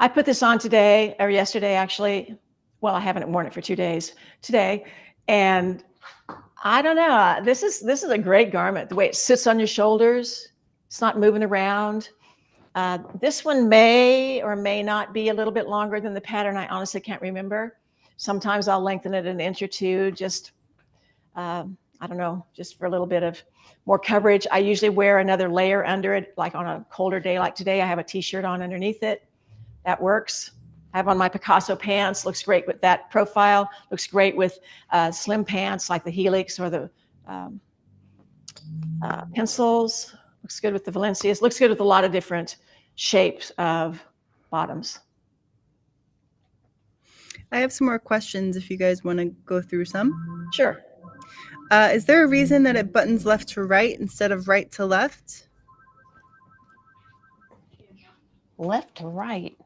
I put this on today or yesterday, actually. Well, I haven't worn it for 2 days today. And I don't know, this is a great garment. The way it sits on your shoulders, it's not moving around. This one may or may not be a little bit longer than the pattern. I honestly can't remember. Sometimes I'll lengthen it an inch or two, just, I don't know, just for a little bit of more coverage. I usually wear another layer under it, like on a colder day like today, I have a t-shirt on underneath it. That works. I have on my Picasso pants, looks great with that profile, looks great with slim pants like the Helix or the pencils, looks good with the Valencias, looks good with a lot of different shapes of bottoms. I have some more questions if you guys want to go through some. Sure. Is there a reason that it buttons left to right instead of right to left? Left to right.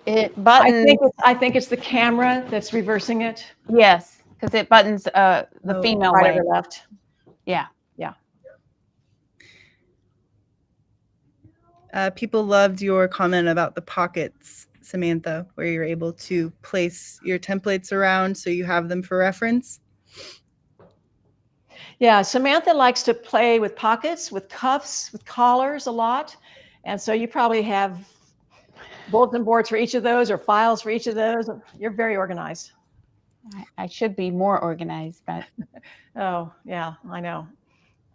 It buttons. I think it's the camera that's reversing it. Yes, because it buttons the female right way. or left. Yeah. Yeah. People loved your comment about the pockets, Samantha, where you're able to place your templates around so you have them for reference. Yeah, Samantha likes to play with pockets, with cuffs, with collars a lot. And so you probably have bulletin boards for each of those or files for each of those. You're very organized. I should be more organized, but Oh, yeah, I know.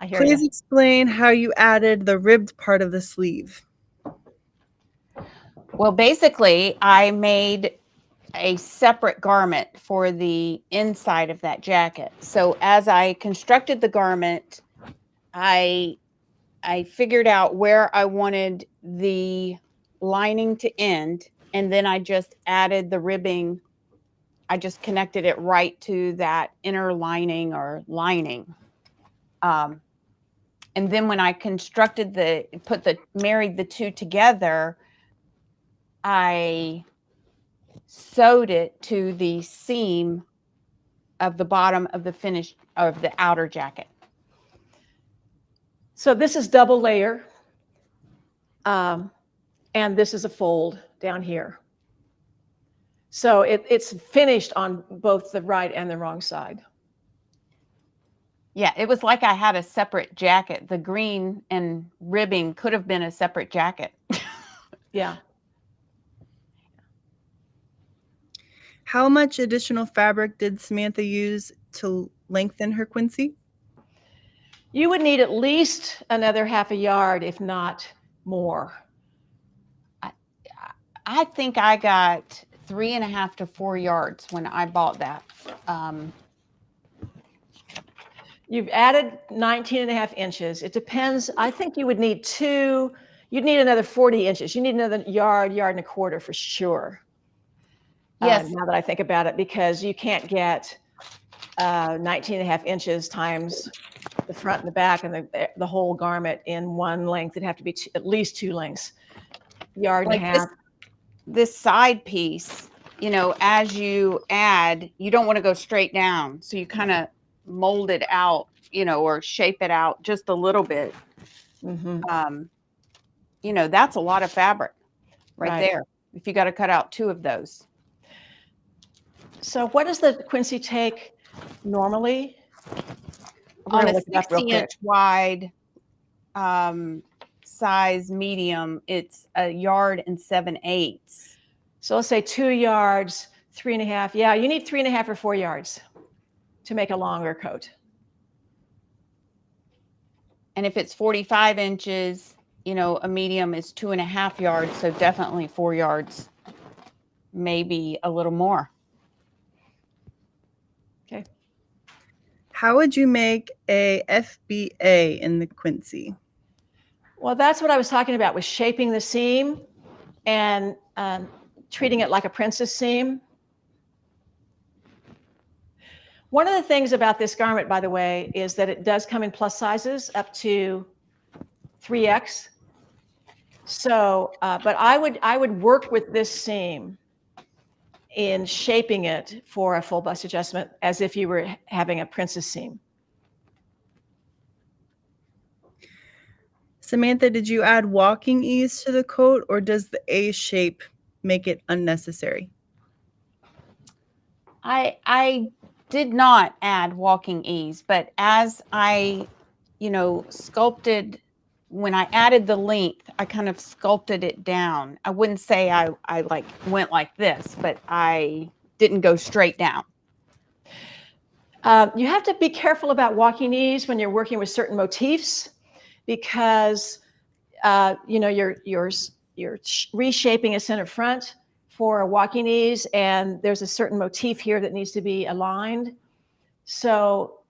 I hear Please you. explain how you added the ribbed part of the sleeve. well, basically, I made a separate garment for the inside of that jacket. So as I constructed the garment, I figured out where I wanted the lining to end, and then I just added the ribbing. I just connected it right to that inner lining or lining. And then when I constructed married the two together, I sewed it to the seam of the bottom of the finished of the outer jacket. So this is double layer. And this is a fold down here. So it's finished on both the right and the wrong side. Yeah, it was like I had a separate jacket. The green and ribbing could have been a separate jacket. Yeah. How much additional fabric did Samantha use to lengthen her Quincy? You would need at least another half a yard, if not more. I think I got 3.5 to 4 yards when I bought that. You've added 19 and a half inches. It depends. I think you would need you'd need another 40 inches. You need another yard and a quarter for sure. Yes. Now that I think about it, because you can't get 19 and a half inches times the front and the back and the whole garment in one length. It'd have to be at least 2 lengths, yard and a half. This side piece, as you add, you don't want to go straight down. So you kind of mold it out, or shape it out just a little bit. Mm-hmm. That's a lot of fabric right Right. there. If you got to cut out 2 of those. So what does the Quincy take normally? On a 60-inch wide size medium, it's 1 7/8 yards. So let's say 2 yards, 3.5. Yeah, you need 3.5 or 4 yards to make a longer coat. And if it's 45 inches, a medium is 2.5 yards. So definitely 4 yards, maybe a little more. Okay. How would you make a FBA in the Quincy? Well, that's what I was talking about, was shaping the seam and treating it like a princess seam. One of the things about this garment, by the way, is that it does come in plus sizes up to 3X. So, but I would work with this seam in shaping it for a full bust adjustment as if you were having a princess seam. Samantha, did you add walking ease to the coat, or does the A shape make it unnecessary? I did not add walking ease, but as I, sculpted, when I added the length, I kind of sculpted it down. I wouldn't say I like went like this, but I didn't go straight down. You have to be careful about walking ease when you're working with certain motifs, because you're reshaping a center front for a walking ease, and there's a certain motif here that needs to be aligned. So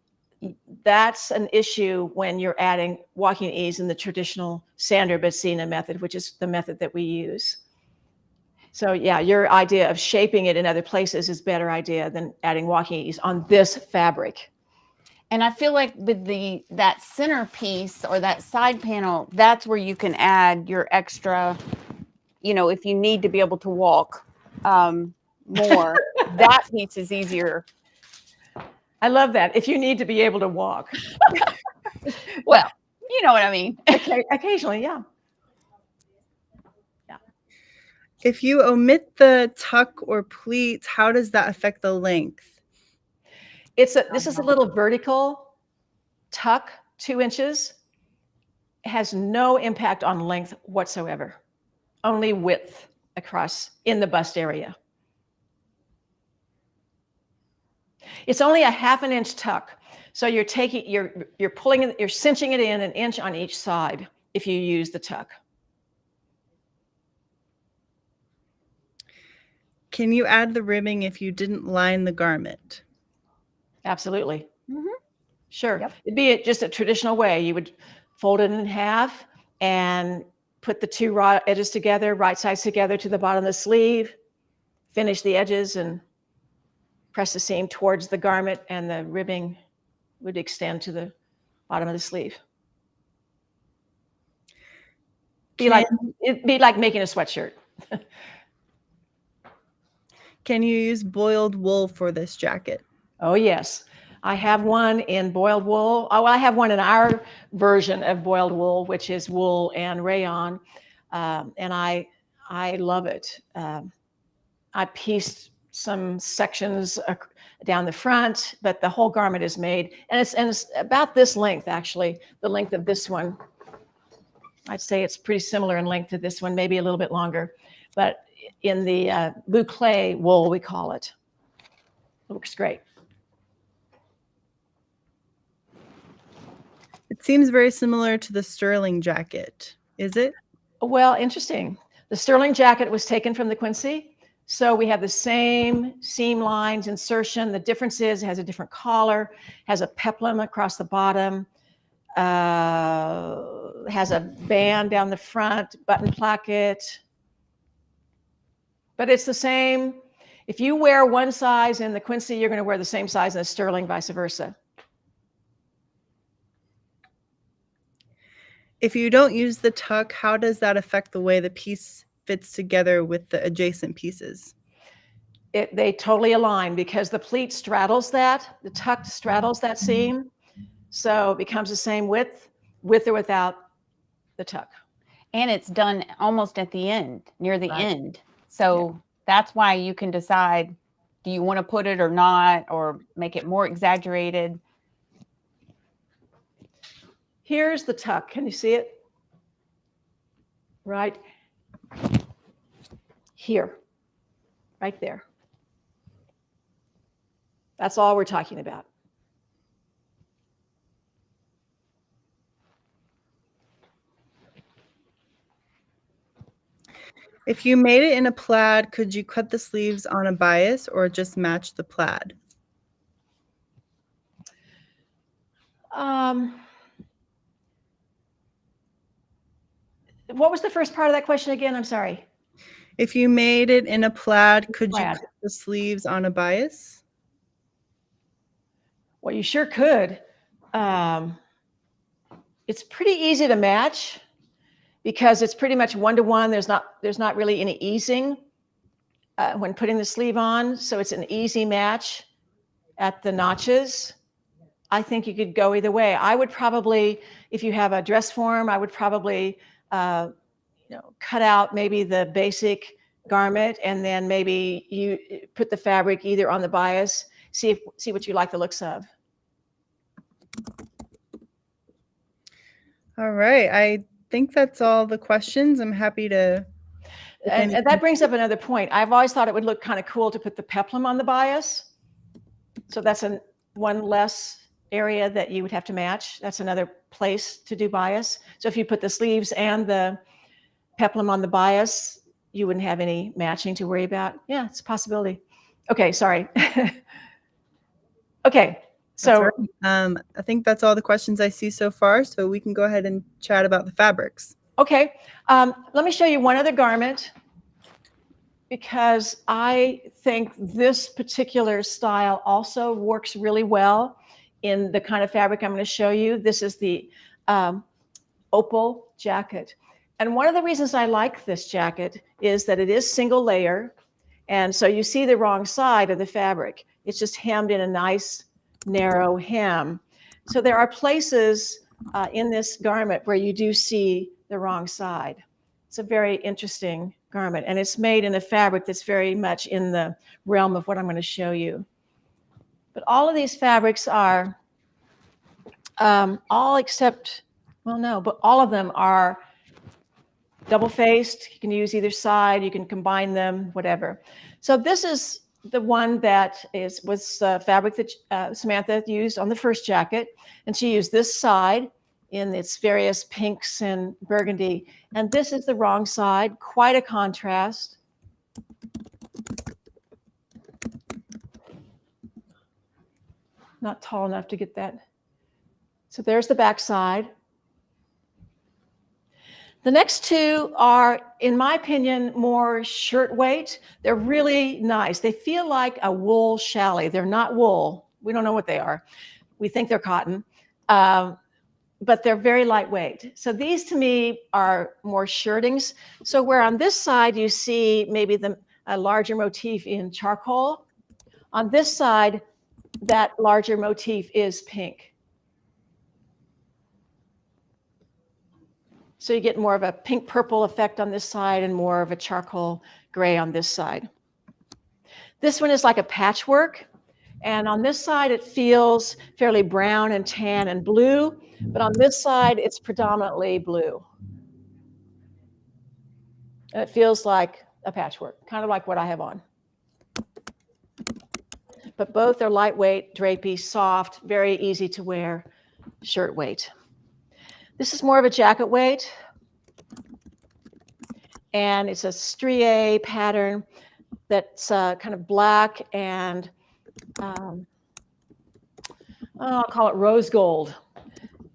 that's an issue when you're adding walking ease in the traditional Sandra Betsy method, which is the method that we use. So yeah, your idea of shaping it in other places is a better idea than adding walking ease on this fabric. And I feel like with that center piece or that side panel, that's where you can add your extra, if you need to be able to walk more, that piece is easier. I love that. If you need to be able to walk. Well, you know what I mean. Occasionally, yeah. Yeah. If you omit the tuck or pleat, how does that affect the length? This is a little vertical. tuck 2 inches has no impact on length whatsoever, only width across in the bust area. It's only a 1/2 inch tuck. So you're taking, you're pulling it, you're cinching it in 1 inch on each side if you use the tuck. Can you add the ribbing if you didn't line the garment? Absolutely. Mhm. Sure. Yep. It'd be just a traditional way. You would fold it in half and put the 2 raw edges together, right sides together to the bottom of the sleeve, finish the edges and press the seam towards the garment, and the ribbing would extend to the bottom of the sleeve. It'd be like making a sweatshirt. Can you use boiled wool for this jacket? Oh, yes. I have one in boiled wool. Oh, I have one in our version of boiled wool, which is wool and rayon. And I love it. I pieced some sections down the front, but the whole garment is made. And it's about this length, actually, the length of this one. I'd say it's pretty similar in length to this one, maybe a little bit longer. But in the boucle wool, we call it. It looks great. It seems very similar to the sterling jacket. Is it? Well, interesting. The sterling jacket was taken from the Quincy. So we have the same seam lines, insertion. The difference is it has a different collar, has a peplum across the bottom, has a band down the front, button placket. But it's the same. If you wear one size in the Quincy, you're going to wear the same size in the sterling, vice versa. If you don't use the tuck, how does that affect the way the piece fits together with the adjacent pieces? They totally align because the pleat straddles that, the tuck straddles that seam. So it becomes the same width, with or without the tuck. And it's done almost at the end, near the Right. end. So that's why you can decide, do you want to put it or not, or make it more exaggerated? Here's the tuck. Can you see it? Right here, right there. That's all we're talking about. If you made it in a plaid, could you cut the sleeves on a bias or just match the plaid? What was the first part of that question again? I'm sorry. If you made it in a plaid, could you Plaid. cut the sleeves on a bias? Well, you sure could. It's pretty easy to match because it's pretty much 1-to-1. There's not really any easing when putting the sleeve on, so it's an easy match at the notches. I think you could go either way. I would probably, if you have a dress form, I would probably cut out maybe the basic garment, and then maybe you put the fabric either on the bias, see what you like the looks of. All right. I think that's all the questions. I'm happy to. And that brings up another point. I've always thought it would look kind of cool to put the peplum on the bias. So that's one less area that you would have to match. That's another place to do bias. So if you put the sleeves and the peplum on the bias, you wouldn't have any matching to worry about. Yeah, it's a possibility. Okay, sorry. Okay, so right. I think that's all the questions I see so far. So we can go ahead and chat about the fabrics. okay, let me show you one other garment because I think this particular style also works really well in the kind of fabric I'm going to show you. This is the opal jacket. And one of the reasons I like this jacket is that it is single layer. And so you see the wrong side of the fabric. It's just hemmed in a nice narrow hem. So there are places in this garment where you do see the wrong side. It's a very interesting garment, and it's made in a fabric that's very much in the realm of what I'm going to show you. But all of these fabrics are all except, well, no, but all of them are double-faced. You can use either side. You can combine them, whatever. So this is the one that was fabric that Samantha used on the first jacket, and she used this side in its various pinks and burgundy, and this is the wrong side. Quite a contrast. Not tall enough to get that. So there's the back side. The next two are, in my opinion, more shirt weight. They're really nice. They feel like a wool challis. They're not wool. We don't know what they are. We think they're cotton, but they're very lightweight. So these to me are more shirtings. So where on this side you see maybe a larger motif in charcoal, on this side, that larger motif is pink. So you get more of a pink purple effect on this side and more of a charcoal gray on this side. This one is like a patchwork. And on this side, it feels fairly brown and tan and blue. But on this side, it's predominantly blue. And it feels like a patchwork, kind of like what I have on. But both are lightweight, drapey, soft, very easy to wear, shirt weight. This is more of a jacket weight, and it's a strié pattern that's kind of black and I'll call it rose gold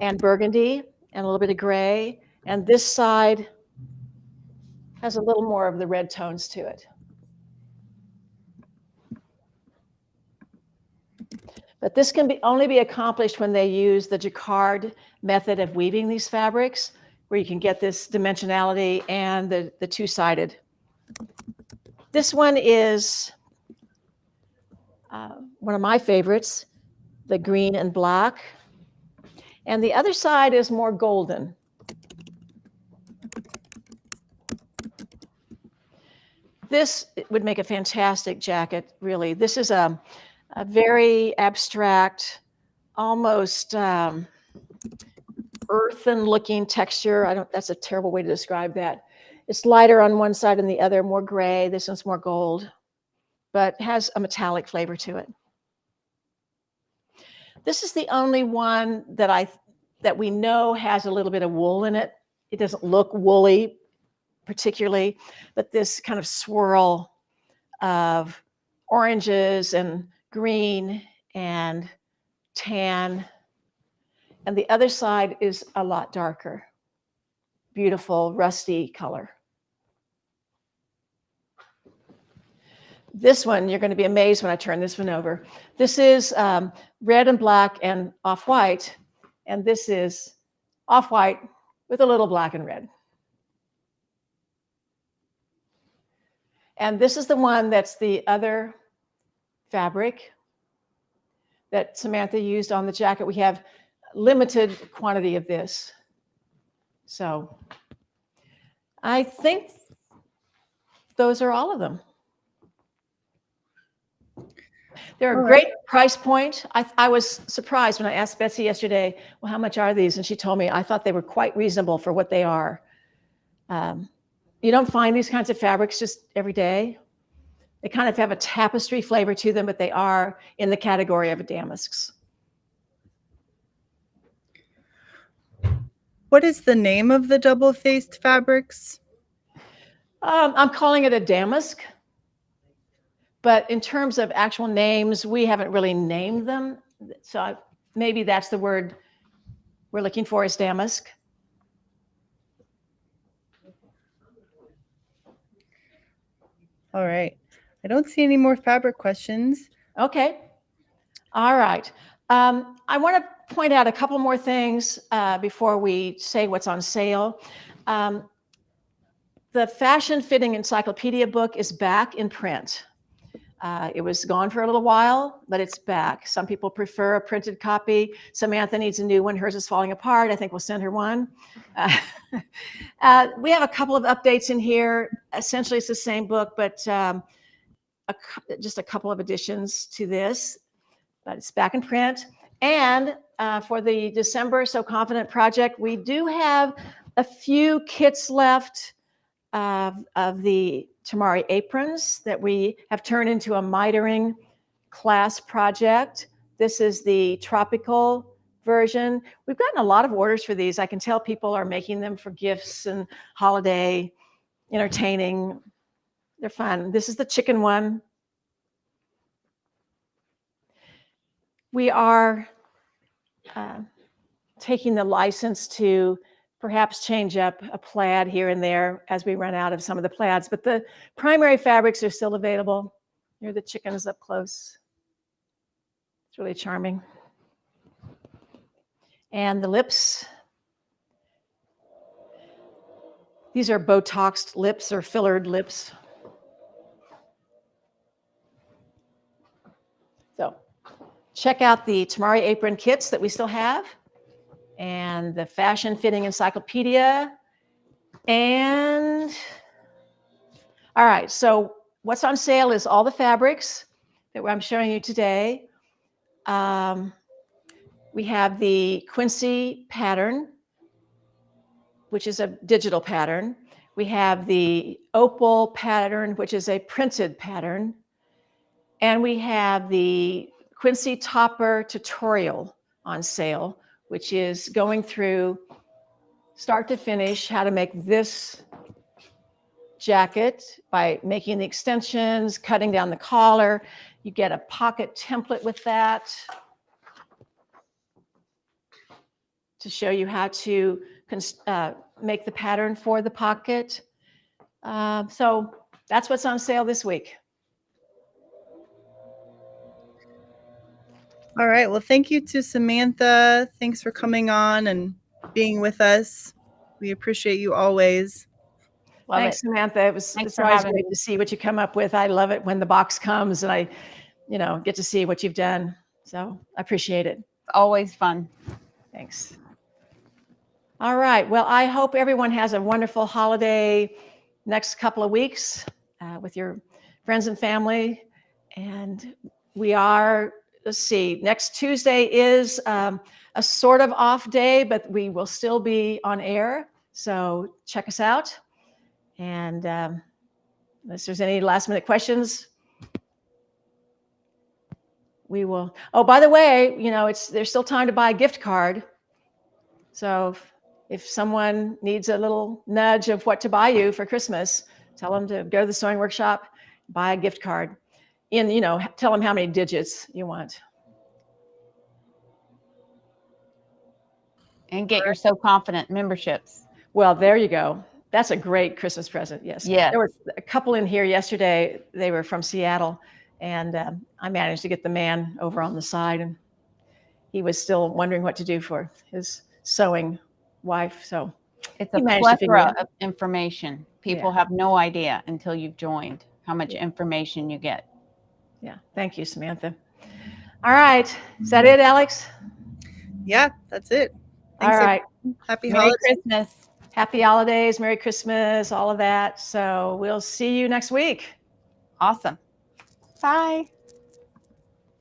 and burgundy and a little bit of gray. And this side has a little more of the red tones to it. But this can only be accomplished when they use the jacquard method of weaving these fabrics, where you can get this dimensionality and the two-sided. This one is one of my favorites, the green and black. And the other side is more golden. This would make a fantastic jacket, really. This is a very abstract, almost earthen-looking texture. That's a terrible way to describe that. It's lighter on one side and the other, more gray. This one's more gold, but has a metallic flavor to it. This is the only one that we know has a little bit of wool in it. It doesn't look woolly particularly, but this kind of swirl of oranges and green and tan. And the other side is a lot darker. Beautiful, rusty color. This one, you're going to be amazed when I turn this one over. This is red and black and off-white. And this is off-white with a little black and red. And this is the one that's the other fabric that Samantha used on the jacket. We have limited quantity of this. So I think those are all of them. They're a great price point. I was surprised when I asked Betsy yesterday, well, how much are these? And she told me, I thought they were quite reasonable for what they are. You don't find these kinds of fabrics just every day. They kind of have a tapestry flavor to them, but they are in the category of a damasks. What is the name of the double-faced fabrics? I'm calling it a damask. But in terms of actual names, we haven't really named them. So maybe that's the word we're looking for, is damask. All right. I don't see any more fabric questions. Okay. All right. I want to point out a couple more things before we say what's on sale. The Fashion Fitting Encyclopedia book is back in print. It was gone for a little while, but it's back. Some people prefer a printed copy. Samantha needs a new one. Hers is falling apart. I think we'll send her one. We have a couple of updates in here. Essentially, it's the same book, but just a couple of additions to this. But it's back in print. And for the December So Confident project. We do have a few kits left of the tamari aprons that we have turned into a mitering class project. This is the tropical version. We've gotten a lot of orders for these. I can tell people are making them for gifts and holiday entertaining. They're fun. This is the chicken one. We are taking the license to perhaps change up a plaid here and there as we run out of some of the plaids, but the primary fabrics are still available. Here are the chickens up close. It's really charming. And the lips. These are Botoxed lips or fillered lips. So check out the Tamari apron kits that we still have, and the fashion fitting encyclopedia. And all right, so what's on sale is all the fabrics that I'm showing you today. We have the Quincy pattern, which is a digital pattern. We have the opal pattern, which is a printed pattern. And we have the Quincy topper tutorial on sale, which is going through start to finish how to make this jacket by making the extensions, cutting down the collar. You get a pocket template with that to show you how to make the pattern for the pocket. So that's what's on sale this week. All right. Well, thank you to Samantha. Thanks for coming on and being with us. We appreciate you always. Love Thanks, it. Samantha. It's for always having great to see what you come up with. I love it when the box comes and I, get to see what you've done. So I appreciate it. It's always fun. Thanks. All right. Well, I hope everyone has a wonderful holiday next couple of weeks with your friends and family. And we are, let's see, next Tuesday is a sort of off day, but we will still be on air. So check us out. And unless there's any last minute questions, we will. Oh, by the way, there's still time to buy a gift card. So if someone needs a little nudge of what to buy you for Christmas, tell them to go to the sewing workshop, buy a gift card, and tell them how many digits you want. And get your So Confident memberships. Well, there you go. That's a great Christmas present. Yes. Yes. There were a couple in here yesterday. They were from Seattle, and I managed to get the man over on the side, and he was still wondering what to do for his sewing wife. So It's a plethora of information. People have no idea until you've joined how much information you get. Yeah. Thank you, Samantha. All right. Is that it, Alex? Yeah, that's it. Thanks. All right. Happy Merry holidays. Christmas. Happy holidays, Merry Christmas, all of that. So we'll see you next week. Awesome. Bye.